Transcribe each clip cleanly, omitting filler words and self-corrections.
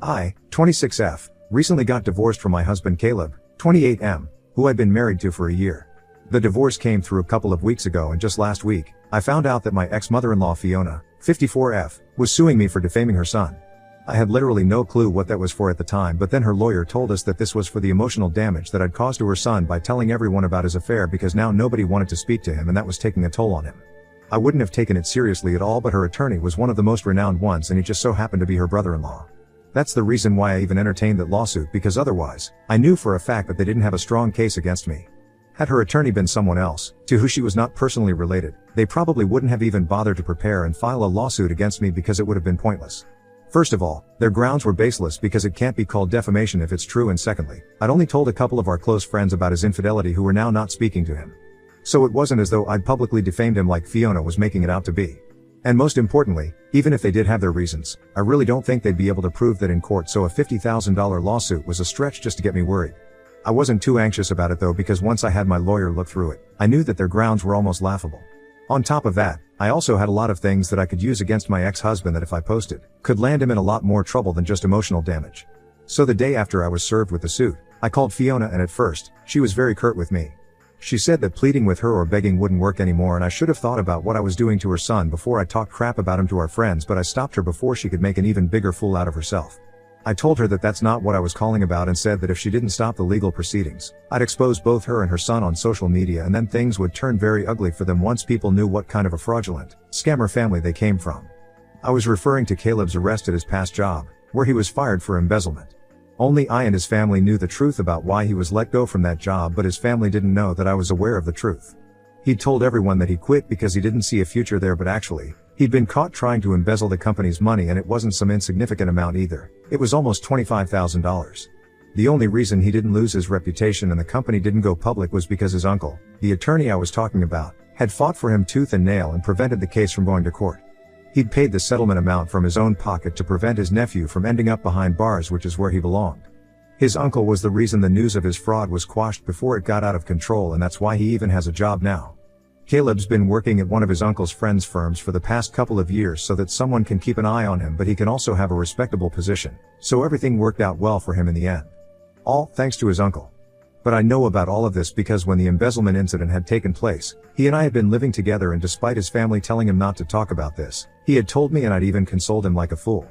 I, 26F, recently got divorced from my husband Caleb, 28M, who I'd been married to for a year. The divorce came through a couple of weeks ago, and just last week, I found out that my ex-mother-in-law Fiona, 54F, was suing me for defaming her son. I had literally no clue what that was for at the time, but then her lawyer told us that this was for the emotional damage that I'd caused to her son by telling everyone about his affair, because now nobody wanted to speak to him and that was taking a toll on him. I wouldn't have taken it seriously at all, but her attorney was one of the most renowned ones, and he just so happened to be her brother-in-law. That's the reason why I even entertained that lawsuit, because otherwise, I knew for a fact that they didn't have a strong case against me. Had her attorney been someone else, to who she was not personally related, they probably wouldn't have even bothered to prepare and file a lawsuit against me, because it would have been pointless. First of all, their grounds were baseless because it can't be called defamation if it's true, and secondly, I'd only told a couple of our close friends about his infidelity who were now not speaking to him. So it wasn't as though I'd publicly defamed him like Fiona was making it out to be. And most importantly, even if they did have their reasons, I really don't think they'd be able to prove that in court, so a $50,000 lawsuit was a stretch just to get me worried. I wasn't too anxious about it though, because once I had my lawyer look through it, I knew that their grounds were almost laughable. On top of that, I also had a lot of things that I could use against my ex-husband that if I posted, could land him in a lot more trouble than just emotional damage. So the day after I was served with the suit, I called Fiona, and at first, she was very curt with me. She said that pleading with her or begging wouldn't work anymore, and I should have thought about what I was doing to her son before I talked crap about him to our friends, but I stopped her before she could make an even bigger fool out of herself. I told her that that's not what I was calling about, and said that if she didn't stop the legal proceedings, I'd expose both her and her son on social media, and then things would turn very ugly for them once people knew what kind of a fraudulent, scammer family they came from. I was referring to Caleb's arrest at his past job, where he was fired for embezzlement. Only I and his family knew the truth about why he was let go from that job, but his family didn't know that I was aware of the truth. He'd told everyone that he quit because he didn't see a future there, but actually, he'd been caught trying to embezzle the company's money, and it wasn't some insignificant amount either. It was almost $25,000. The only reason he didn't lose his reputation and the company didn't go public was because his uncle, the attorney I was talking about, had fought for him tooth and nail and prevented the case from going to court. He'd paid the settlement amount from his own pocket to prevent his nephew from ending up behind bars, which is where he belonged. His uncle was the reason the news of his fraud was quashed before it got out of control, and that's why he even has a job now. Caleb's been working at one of his uncle's friends' firms for the past couple of years so that someone can keep an eye on him, but he can also have a respectable position, so everything worked out well for him in the end. All thanks to his uncle. But I know about all of this because when the embezzlement incident had taken place, he and I had been living together, and despite his family telling him not to talk about this, he had told me, and I'd even consoled him like a fool.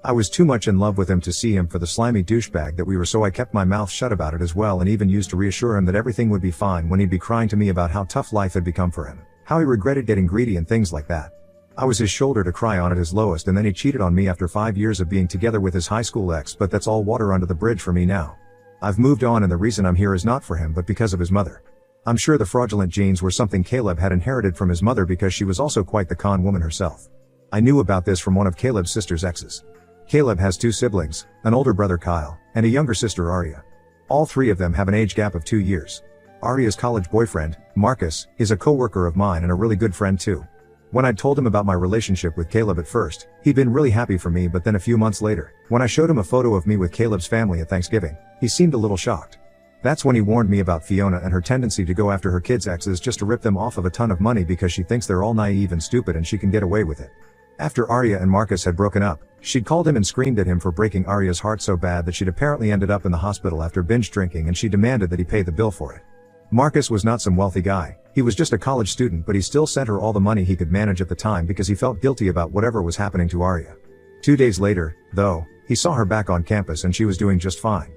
I was too much in love with him to see him for the slimy douchebag that we were, so I kept my mouth shut about it as well, and even used to reassure him that everything would be fine when he'd be crying to me about how tough life had become for him, how he regretted getting greedy and things like that. I was his shoulder to cry on at his lowest, and then he cheated on me after 5 years of being together with his high school ex, but that's all water under the bridge for me now. I've moved on, and the reason I'm here is not for him but because of his mother. I'm sure the fraudulent genes were something Caleb had inherited from his mother, because she was also quite the con woman herself. I knew about this from one of Caleb's sister's exes. Caleb has 2 siblings, an older brother Kyle, and a younger sister Aria. All 3 of them have an age gap of 2 years. Aria's college boyfriend, Marcus, is a co-worker of mine and a really good friend too. When I told him about my relationship with Caleb at first, he'd been really happy for me, but then a few months later, when I showed him a photo of me with Caleb's family at Thanksgiving, he seemed a little shocked. That's when he warned me about Fiona and her tendency to go after her kids' exes just to rip them off of a ton of money because she thinks they're all naive and stupid and she can get away with it. After Aria and Marcus had broken up, she'd called him and screamed at him for breaking Aria's heart so bad that she'd apparently ended up in the hospital after binge drinking, and she demanded that he pay the bill for it. Marcus was not some wealthy guy, he was just a college student, but he still sent her all the money he could manage at the time because he felt guilty about whatever was happening to Aria. 2 days later, though, he saw her back on campus and she was doing just fine.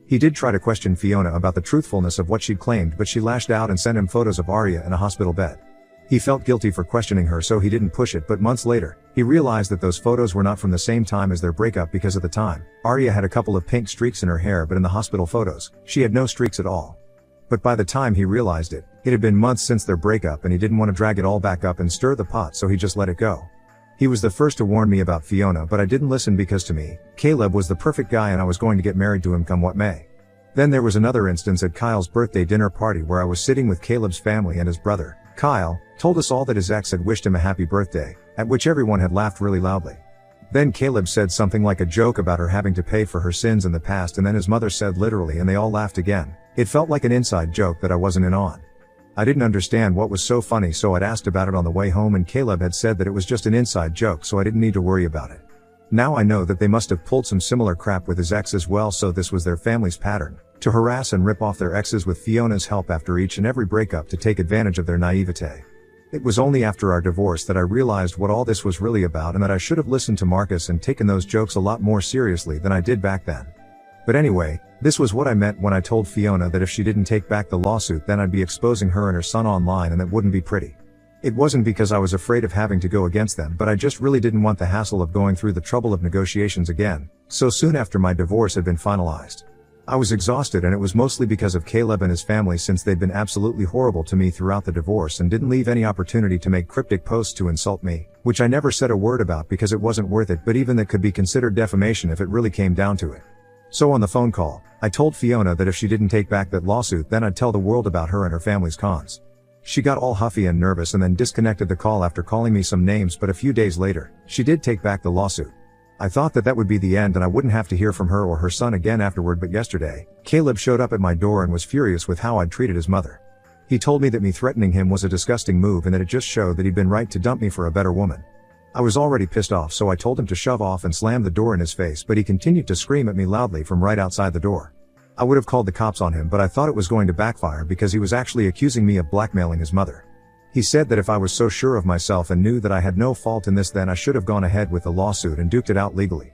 He did try to question Fiona about the truthfulness of what she'd claimed, but she lashed out and sent him photos of Aria in a hospital bed. He felt guilty for questioning her, so he didn't push it, but months later, he realized that those photos were not from the same time as their breakup, because at the time, Aria had a couple of pink streaks in her hair, but in the hospital photos, she had no streaks at all. But by the time he realized it, it had been months since their breakup, and he didn't want to drag it all back up and stir the pot, so he just let it go. He was the first to warn me about Fiona, but I didn't listen because to me, Caleb was the perfect guy and I was going to get married to him come what may. Then there was another instance at Kyle's birthday dinner party where I was sitting with Caleb's family, and his brother, Kyle, told us all that his ex had wished him a happy birthday, at which everyone had laughed really loudly. Then Caleb said something like a joke about her having to pay for her sins in the past, and then his mother said literally, and they all laughed again. It felt like an inside joke that I wasn't in on. I didn't understand what was so funny, so I'd asked about it on the way home, and Caleb had said that it was just an inside joke, so I didn't need to worry about it. Now I know that they must have pulled some similar crap with his ex as well, so this was their family's pattern, to harass and rip off their exes with Fiona's help after each and every breakup to take advantage of their naivete. It was only after our divorce that I realized what all this was really about and that I should have listened to Marcus and taken those jokes a lot more seriously than I did back then. But anyway, this was what I meant when I told Fiona that if she didn't take back the lawsuit then I'd be exposing her and her son online, and that wouldn't be pretty. It wasn't because I was afraid of having to go against them, but I just really didn't want the hassle of going through the trouble of negotiations again, so soon after my divorce had been finalized. I was exhausted, and it was mostly because of Caleb and his family, since they'd been absolutely horrible to me throughout the divorce and didn't leave any opportunity to make cryptic posts to insult me, which I never said a word about because it wasn't worth it, but even that could be considered defamation if it really came down to it. So on the phone call, I told Fiona that if she didn't take back that lawsuit then I'd tell the world about her and her family's cons. She got all huffy and nervous and then disconnected the call after calling me some names, but a few days later, she did take back the lawsuit. I thought that would be the end and I wouldn't have to hear from her or her son again afterward, but yesterday, Caleb showed up at my door and was furious with how I'd treated his mother. He told me that me threatening him was a disgusting move and that it just showed that he'd been right to dump me for a better woman. I was already pissed off, so I told him to shove off and slammed the door in his face, but he continued to scream at me loudly from right outside the door. I would have called the cops on him, but I thought it was going to backfire because he was actually accusing me of blackmailing his mother. He said that if I was so sure of myself and knew that I had no fault in this, then I should have gone ahead with the lawsuit and duked it out legally.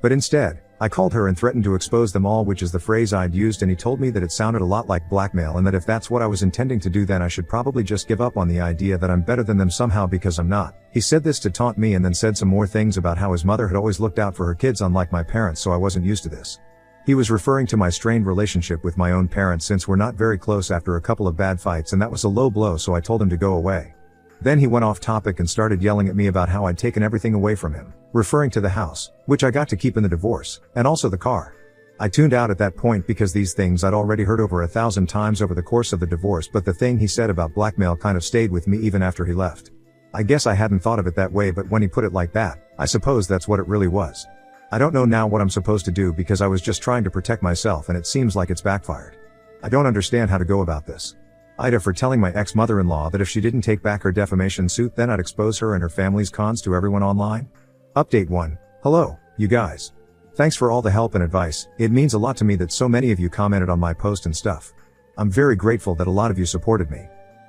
But instead, I called her and threatened to expose them all, which is the phrase I'd used, and he told me that it sounded a lot like blackmail and that if that's what I was intending to do then I should probably just give up on the idea that I'm better than them somehow, because I'm not. He said this to taunt me and then said some more things about how his mother had always looked out for her kids unlike my parents, so I wasn't used to this. He was referring to my strained relationship with my own parents since we're not very close after a couple of bad fights, and that was a low blow, so I told him to go away. Then he went off topic and started yelling at me about how I'd taken everything away from him, referring to the house, which I got to keep in the divorce, and also the car. I tuned out at that point because these things I'd already heard over 1,000 times over the course of the divorce, but the thing he said about blackmail kind of stayed with me even after he left. I guess I hadn't thought of it that way, but when he put it like that, I suppose that's what it really was. I don't know now what I'm supposed to do because I was just trying to protect myself and it seems like it's backfired. I don't understand how to go about this. Ida for telling my ex-mother-in-law that if she didn't take back her defamation suit then I'd expose her and her family's cons to everyone online. Update 1. Hello, you guys. Thanks for all the help and advice. It means a lot to me that so many of you commented on my post and stuff. I'm very grateful that a lot of you supported me.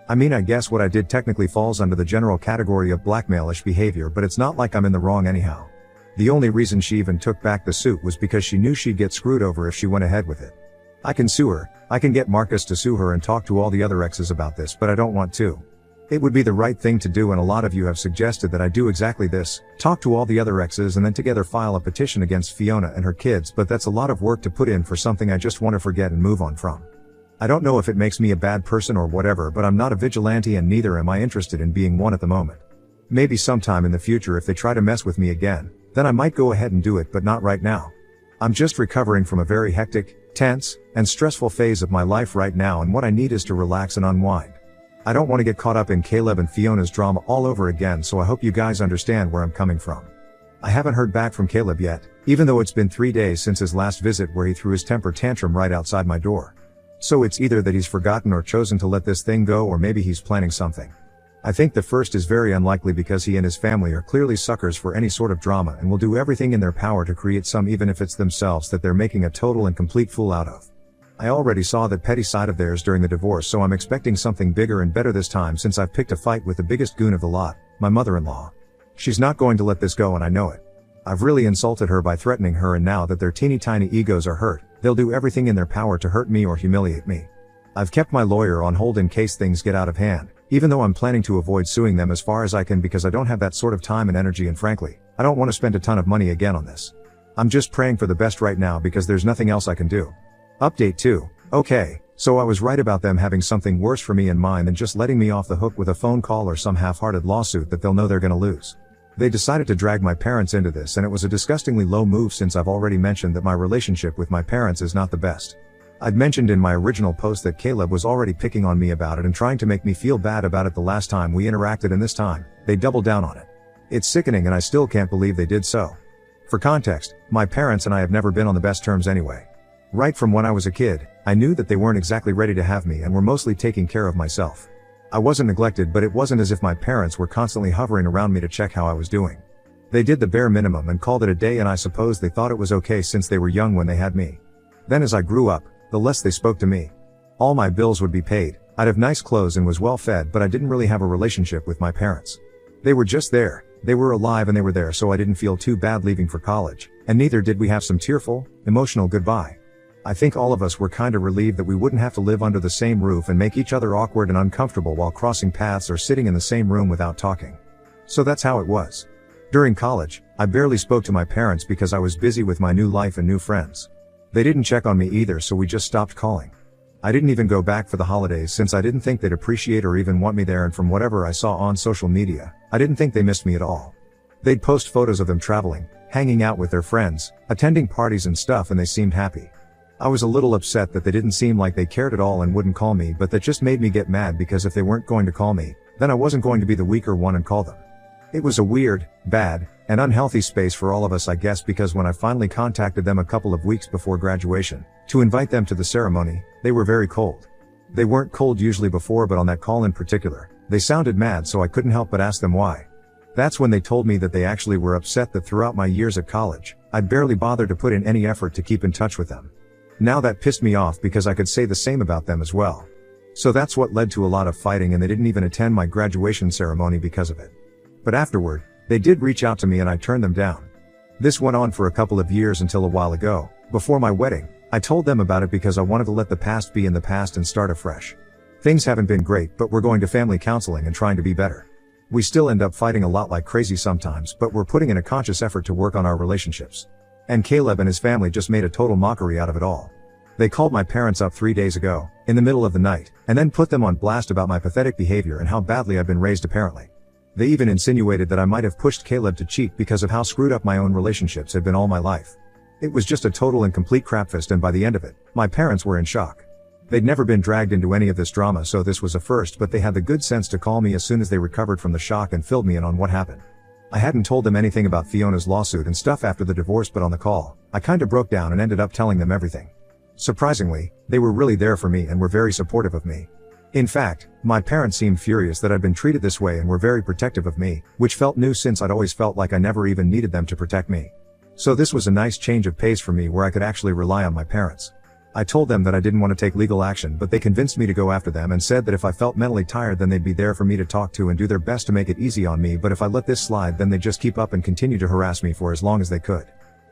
I mean, I guess what I did technically falls under the general category of blackmailish behavior, but it's not like I'm in the wrong anyhow. The only reason she even took back the suit was because she knew she'd get screwed over if she went ahead with it. I can sue her, I can get Marcus to sue her and talk to all the other exes about this, but I don't want to. It would be the right thing to do, and a lot of you have suggested that I do exactly this, talk to all the other exes and then together file a petition against Fiona and her kids, but that's a lot of work to put in for something I just want to forget and move on from. I don't know if it makes me a bad person or whatever, but I'm not a vigilante and neither am I interested in being one at the moment. Maybe sometime in the future if they try to mess with me again, then I might go ahead and do it, but not right now. I'm just recovering from a very hectic, tense, and stressful phase of my life right now, and what I need is to relax and unwind. I don't want to get caught up in Caleb and Fiona's drama all over again, so I hope you guys understand where I'm coming from. I haven't heard back from Caleb yet, even though it's been 3 days since his last visit where he threw his temper tantrum right outside my door. So it's either that he's forgotten or chosen to let this thing go, or maybe he's planning something. I think the first is very unlikely because he and his family are clearly suckers for any sort of drama and will do everything in their power to create some, even if it's themselves that they're making a total and complete fool out of. I already saw that petty side of theirs during the divorce, so I'm expecting something bigger and better this time since I've picked a fight with the biggest goon of the lot, my mother-in-law. She's not going to let this go and I know it. I've really insulted her by threatening her, and now that their teeny tiny egos are hurt, they'll do everything in their power to hurt me or humiliate me. I've kept my lawyer on hold in case things get out of hand, even though I'm planning to avoid suing them as far as I can because I don't have that sort of time and energy, and frankly, I don't want to spend a ton of money again on this. I'm just praying for the best right now because there's nothing else I can do. Update 2. Okay, so I was right about them having something worse for me in mind than just letting me off the hook with a phone call or some half-hearted lawsuit that they'll know they're gonna lose. They decided to drag my parents into this, and it was a disgustingly low move since I've already mentioned that my relationship with my parents is not the best. I'd mentioned in my original post that Caleb was already picking on me about it and trying to make me feel bad about it the last time we interacted, and this time, they doubled down on it. It's sickening and I still can't believe they did so. For context, my parents and I have never been on the best terms anyway. Right from when I was a kid, I knew that they weren't exactly ready to have me and were mostly taking care of myself. I wasn't neglected, but it wasn't as if my parents were constantly hovering around me to check how I was doing. They did the bare minimum and called it a day, and I suppose they thought it was okay since they were young when they had me. Then as I grew up, the less they spoke to me. All my bills would be paid, I'd have nice clothes and was well fed, but I didn't really have a relationship with my parents. They were just there, they were alive and they were there, so I didn't feel too bad leaving for college, and neither did we have some tearful, emotional goodbye. I think all of us were kinda relieved that we wouldn't have to live under the same roof and make each other awkward and uncomfortable while crossing paths or sitting in the same room without talking. So that's how it was. During college, I barely spoke to my parents because I was busy with my new life and new friends. They didn't check on me either, so we just stopped calling. I didn't even go back for the holidays since I didn't think they'd appreciate or even want me there, and from whatever I saw on social media, I didn't think they missed me at all. They'd post photos of them traveling, hanging out with their friends, attending parties and stuff, and they seemed happy. I was a little upset that they didn't seem like they cared at all and wouldn't call me, but that just made me get mad because if they weren't going to call me, then I wasn't going to be the weaker one and call them. It was a weird, bad, and unhealthy space for all of us, I guess, because when I finally contacted them a couple of weeks before graduation to invite them to the ceremony, they were very cold. They weren't cold usually before, but on that call in particular, they sounded mad, so I couldn't help but ask them why. That's when they told me that they actually were upset that throughout my years at college, I'd barely bothered to put in any effort to keep in touch with them. Now that pissed me off because I could say the same about them as well. So that's what led to a lot of fighting, and they didn't even attend my graduation ceremony because of it. But afterward, they did reach out to me and I turned them down. This went on for a couple of years until a while ago, before my wedding, I told them about it because I wanted to let the past be in the past and start afresh. Things haven't been great, but we're going to family counseling and trying to be better. We still end up fighting a lot like crazy sometimes, but we're putting in a conscious effort to work on our relationships. And Caleb and his family just made a total mockery out of it all. They called my parents up 3 days ago, in the middle of the night, and then put them on blast about my pathetic behavior and how badly I've been raised apparently. They even insinuated that I might have pushed Caleb to cheat because of how screwed up my own relationships had been all my life. It was just a total and complete crapfest, and by the end of it, my parents were in shock. They'd never been dragged into any of this drama, so this was a first, but they had the good sense to call me as soon as they recovered from the shock and filled me in on what happened. I hadn't told them anything about Fiona's lawsuit and stuff after the divorce, but on the call, I kinda broke down and ended up telling them everything. Surprisingly, they were really there for me and were very supportive of me. In fact, my parents seemed furious that I'd been treated this way and were very protective of me, which felt new since I'd always felt like I never even needed them to protect me. So this was a nice change of pace for me where I could actually rely on my parents. I told them that I didn't want to take legal action, but they convinced me to go after them and said that if I felt mentally tired then they'd be there for me to talk to and do their best to make it easy on me, but if I let this slide then they'd just keep up and continue to harass me for as long as they could.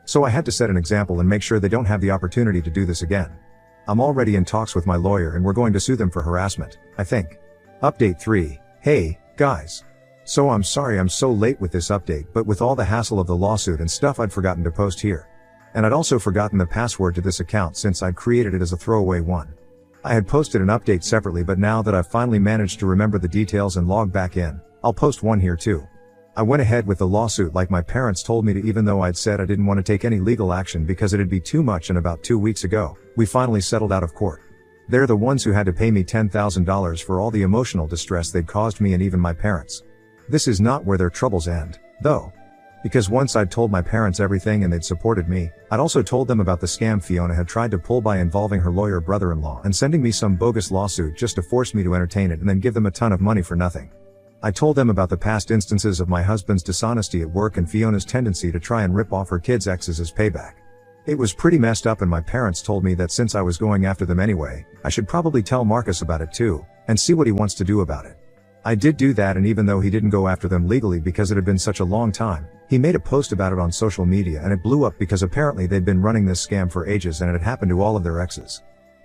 So I had to set an example and make sure they don't have the opportunity to do this again. I'm already in talks with my lawyer and we're going to sue them for harassment, I think. Update 3. Hey, guys. So I'm sorry I'm so late with this update, but with all the hassle of the lawsuit and stuff I'd forgotten to post here. And I'd also forgotten the password to this account since I'd created it as a throwaway one. I had posted an update separately, but now that I've finally managed to remember the details and log back in, I'll post one here too. I went ahead with the lawsuit like my parents told me to, even though I'd said I didn't want to take any legal action because it'd be too much, and about 2 weeks ago, we finally settled out of court. They're the ones who had to pay me $10,000 for all the emotional distress they'd caused me and even my parents. This is not where their troubles end, though. Because once I'd told my parents everything and they'd supported me, I'd also told them about the scam Fiona had tried to pull by involving her lawyer brother-in-law and sending me some bogus lawsuit just to force me to entertain it and then give them a ton of money for nothing. I told them about the past instances of my husband's dishonesty at work and Fiona's tendency to try and rip off her kids' exes as payback. It was pretty messed up, and my parents told me that since I was going after them anyway, I should probably tell Marcus about it too, and see what he wants to do about it. I did do that, and even though he didn't go after them legally because it had been such a long time, he made a post about it on social media and it blew up because apparently they'd been running this scam for ages and it had happened to all of their exes.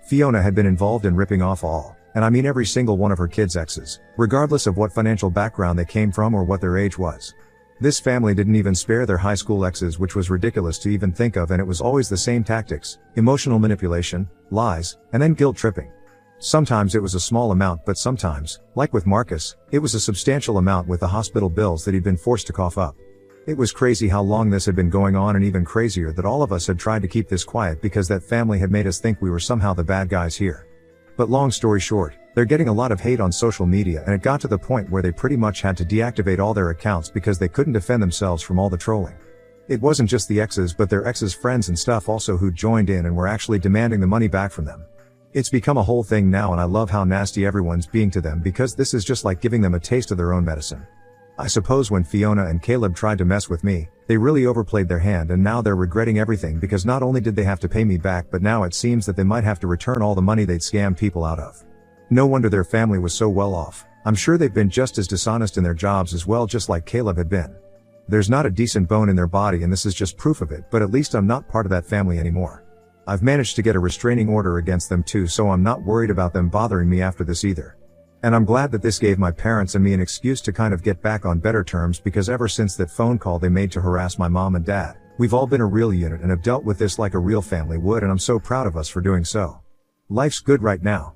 Fiona had been involved in ripping off all, and I mean every single one of her kids' exes, regardless of what financial background they came from or what their age was. This family didn't even spare their high school exes, which was ridiculous to even think of, and it was always the same tactics: emotional manipulation, lies, and then guilt tripping. Sometimes it was a small amount, but sometimes, like with Marcus, it was a substantial amount with the hospital bills that he'd been forced to cough up. It was crazy how long this had been going on, and even crazier that all of us had tried to keep this quiet because that family had made us think we were somehow the bad guys here. But long story short, they're getting a lot of hate on social media, and it got to the point where they pretty much had to deactivate all their accounts because they couldn't defend themselves from all the trolling. It wasn't just the exes, but their exes' friends and stuff also who joined in and were actually demanding the money back from them. It's become a whole thing now, and I love how nasty everyone's being to them because this is just like giving them a taste of their own medicine. I suppose when Fiona and Caleb tried to mess with me, they really overplayed their hand and now they're regretting everything because not only did they have to pay me back but now it seems that they might have to return all the money they'd scammed people out of. No wonder their family was so well off. I'm sure they've been just as dishonest in their jobs as well, just like Caleb had been. There's not a decent bone in their body and this is just proof of it, but at least I'm not part of that family anymore. I've managed to get a restraining order against them too, so I'm not worried about them bothering me after this either. And I'm glad that this gave my parents and me an excuse to kind of get back on better terms, because ever since that phone call they made to harass my mom and dad, we've all been a real unit and have dealt with this like a real family would, and I'm so proud of us for doing so. Life's good right now.